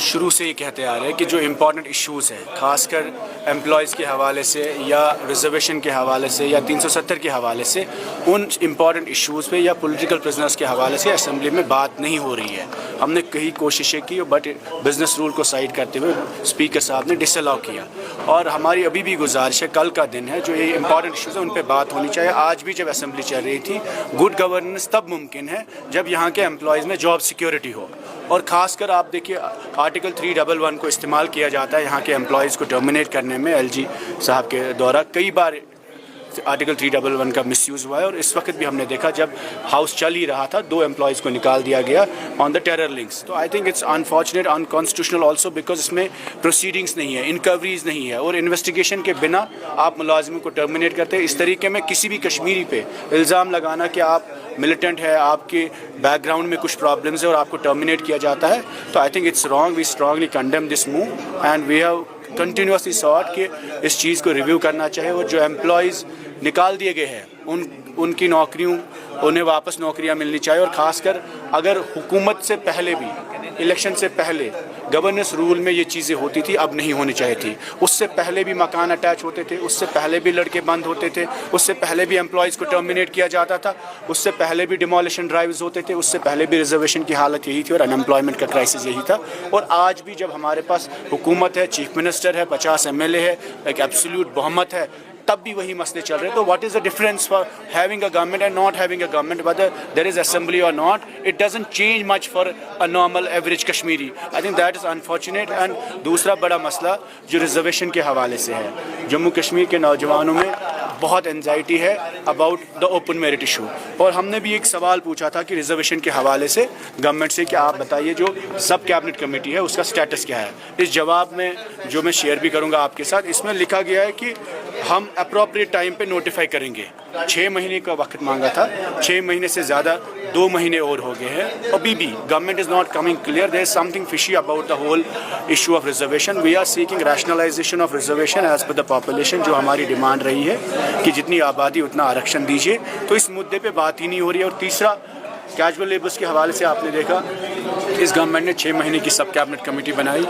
شروع سے یہ کہتے آ رہے ہیں کہ جو امپورٹنٹ ایشوز ہیں خاص کر امپلائیز کے حوالے سے یا ریزرویشن کے حوالے سے یا 370 کے حوالے سے ان امپورٹنٹ ایشوز پہ یا پولیٹیکل پرزنرز کے حوالے سے اسمبلی میں بات نہیں ہو رہی ہے. ہم نے کئی کوششیں کی بٹ بزنس رول کو سائڈ کرتے ہوئے اسپیکر صاحب نے ڈس الاؤ کیا اور ہماری ابھی بھی گزارش ہے کل کا دن ہے جو یہ امپورٹنٹ ایشوز ہیں ان پہ بات ہونی چاہیے. آج بھی جب اسمبلی چل رہی تھی گڈ گورننس تب ممکن ہے جب یہاں کے امپلائیز میں جاب سیکیورٹی ہو اور خاص کر آپ دیکھیے آرٹیکل 311 کو استعمال کیا جاتا ہے یہاں کے امپلائیز کو ٹرمینیٹ کرنے میں. ایل جی صاحب کے دورہ کئی بار آرٹیکل 311 کا مس یوز ہوا ہے اور اس وقت بھی ہم نے دیکھا جب ہاؤس چل ہی رہا تھا 2 امپلائیز کو نکال دیا گیا آن دا ٹیرر لنکس. تو I think it's unfortunate unconstitutional also because اس میں پروسیڈنگس نہیں ہے, انکوائریز نہیں ہے اور انویسٹیگیشن کے بنا آپ ملازموں کو ٹرمینیٹ کرتے ہیں. اس طریقے میں کسی بھی کشمیری پہ الزام لگانا کہ آپ ملیٹنٹ ہے, آپ کے بیک گراؤنڈ میں کچھ پرابلمز ہے اور آپ کو ٹرمینیٹ کیا جاتا ہے, تو I think it's wrong. We strongly condemn this move and we have continuously sought کہ اس چیز کو ریویو کرنا چاہیے اور جو امپلائیز نکال دیے گئے ہیں ان کی نوکریوں انہیں واپس نوکریاں ملنی چاہیے. اور خاص کر اگر حکومت سے پہلے بھی الیکشن سے پہلے گورننس رول میں یہ چیزیں ہوتی تھی اب نہیں ہونی چاہیے تھی. اس سے پہلے بھی مکان اٹیچ ہوتے تھے, اس سے پہلے بھی لڑکے بند ہوتے تھے, اس سے پہلے بھی امپلائیز کو ٹرمینیٹ کیا جاتا تھا, اس سے پہلے بھی ڈیمولیشن ڈرائیوز ہوتے تھے, اس سے پہلے بھی ریزرویشن کی حالت یہی تھی اور ان امپلائمنٹ کا کرائسس یہی تھا. اور آج بھی جب ہمارے پاس حکومت ہے, چیف منسٹر ہے, 50 MLA ہے, ایک ایبسلیوٹ بہمت ہے, تب بھی وہی مسئلے چل رہے ہیں. تو what is the difference for having a government and not having a government, whether there is assembly or not, it doesn't change much for a normal average Kashmiri. I think that is unfortunate. And دوسرا بڑا مسئلہ جو reservation کے حوالے سے ہے, جموں کشمیر کے نوجوانوں میں بہت انزائٹی ہے about the open merit issue. اور ہم نے بھی ایک سوال پوچھا تھا کہ ریزرویشن کے حوالے سے گورنمنٹ سے کہ آپ بتائیے جو سب کیبنٹ کمیٹی ہے اس کا سٹیٹس کیا ہے. اس جواب میں جو میں شیئر بھی کروں گا آپ کے ساتھ, اس میں لکھا گیا ہے کہ ہم اپروپریٹ ٹائم پہ نوٹیفائی کریں گے. 6 مہینے کا وقت مانگا تھا, 6 مہینے سے زیادہ 2 مہینے اور ہو گئے ہیں. ابھی بھی government is not coming clear. There is some thing fishy about the whole issue of reservation. We are seeking rationalization of reservation as per the population, جو ہماری ڈیمانڈ رہی ہے کہ جتنی آبادی اتنا آرکشن دیجیے. تو اس مدعے پہ بات ہی نہیں ہو رہی ہے. اور تیسرا کیجول لیبرس کے حوالے سے آپ نے دیکھا اس گورنمنٹ نے 6 مہینے کی سب کیبنٹ کمیٹی بنائی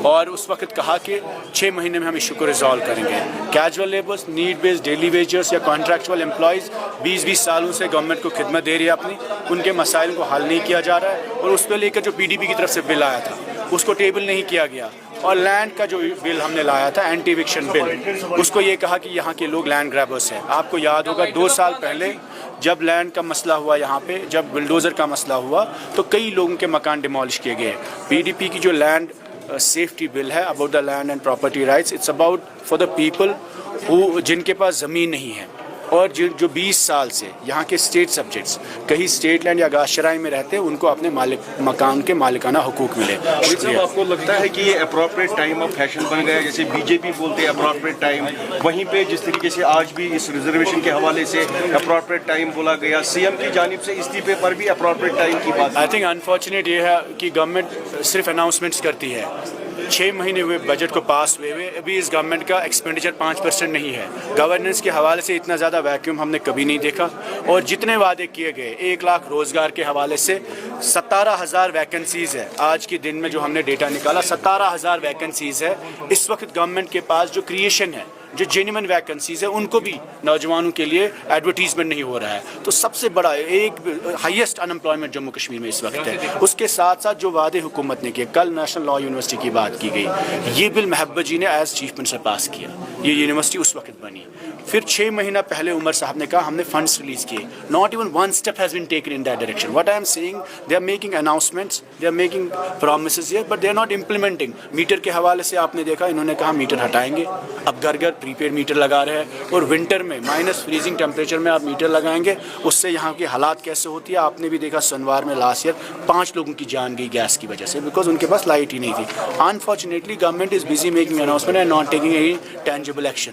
اور اس وقت کہا کہ 6 مہینے میں ہم ایشو کو ریزالو کریں گے. کیجول لیبرس, نیڈ بیسڈ ڈیلی ویجرس یا کانٹریکچوئل امپلائیز 20 سالوں سے گورنمنٹ کو خدمت دے رہی ہے اپنی, ان کے مسائل کو حل نہیں کیا جا رہا ہے. اور اس پہ لے کر جو PDP کی طرف سے بل آیا تھا اس کو ٹیبل نہیں کیا گیا. اور لینڈ کا جو بل ہم نے لایا تھا اینٹی ایوکشن بل, اس کو یہ کہا کہ یہاں کے لوگ لینڈ گریبرس ہیں. آپ کو یاد ہوگا 2 سال پہلے جب لینڈ کا مسئلہ ہوا یہاں پہ, جب بلڈوزر کا مسئلہ ہوا تو کئی لوگوں کے مکان ڈیمالش کیے گئے. PDP کی جو لینڈ سیفٹی بل ہے about the land and property rights, it's about for the people جن کے پاس زمین نہیں ہے اور جو 20 سال سے یہاں کے اسٹیٹ سبجیکٹس کہیں اسٹیٹ لینڈ یا گاشرائی میں رہتے ہیں ان کو اپنے مکان کے مالکانہ حقوق ملے. آپ کو لگتا ہے کہ یہ اپروپریٹ ٹائم اب فیشن بن گیا, جیسے BJP بولتے ہیں اپروپریٹ ٹائم, وہیں پہ جس طریقے سے آج بھی اس ریزرویشن کے حوالے سے اپروپریٹ ٹائم بولا گیا, CM کی جانب سے استعفے پر بھی اپروپریٹ ٹائم کی بات. آئی تھنک انفارچونیٹ یہ ہے کہ گورنمنٹ صرف اناؤنسمنٹس کرتی ہے. 6 مہینے ہوئے بجٹ کو پاس ہوئے ابھی اس گورنمنٹ کا ایکسپینڈیچر 5% نہیں ہے. گورننس کے حوالے سے اتنا زیادہ ویکیوم ہم نے کبھی نہیں دیکھا. اور جتنے وعدے کیے گئے 1 لاکھ روزگار کے حوالے سے 17,000 ویکنسیز ہے. آج کے دن میں جو ہم نے ڈیٹا نکالا 17,000 ویکنسیز ہے اس وقت گورنمنٹ کے پاس. جو کریشن ہے, جو جینوئن ویکنسیز ہے, ان کو بھی نوجوانوں کے لیے ایڈورٹیزمنٹ نہیں ہو رہا ہے. تو سب سے بڑا ایک ہائیسٹ ان امپلائمنٹ جموں کشمیر میں اس وقت ہے. اس کے ساتھ ساتھ جو وعدے حکومت نے کیے, کل نیشنل لا یونیورسٹی کی بات کی گئی, یہ بل محبت جی نے ایز چیف منسٹر پاس کیا, یہ یونیورسٹی اس وقت بنی. پھر 6 مہینہ پہلے عمر صاحب نے کہا ہم نے فنڈس ریلیز کیے. Not even one step has been taken in that direction. What I am seeing, they are making announcements, they are making promises here but they are not implementing. Matter کے حوالے سے آپ نے دیکھا انہوں نے کہا میٹر ہٹائیں گے, اب گھر گھر پری پیڈ میٹر لگا رہے ہیں. اور ونٹر میں مائنس فریزنگ ٹیمپریچر میں آپ میٹر لگائیں گے, اس سے یہاں کی حالات کیسے ہوتی ہے. آپ نے بھی دیکھا سنوار میں لاسٹ ایئر 5 لوگوں کی جان گئی گیس کی وجہ سے بیکاز ان کے پاس لائٹ ہی نہیں تھی. Unfortunately government is busy making announcement and not taking any tangible action.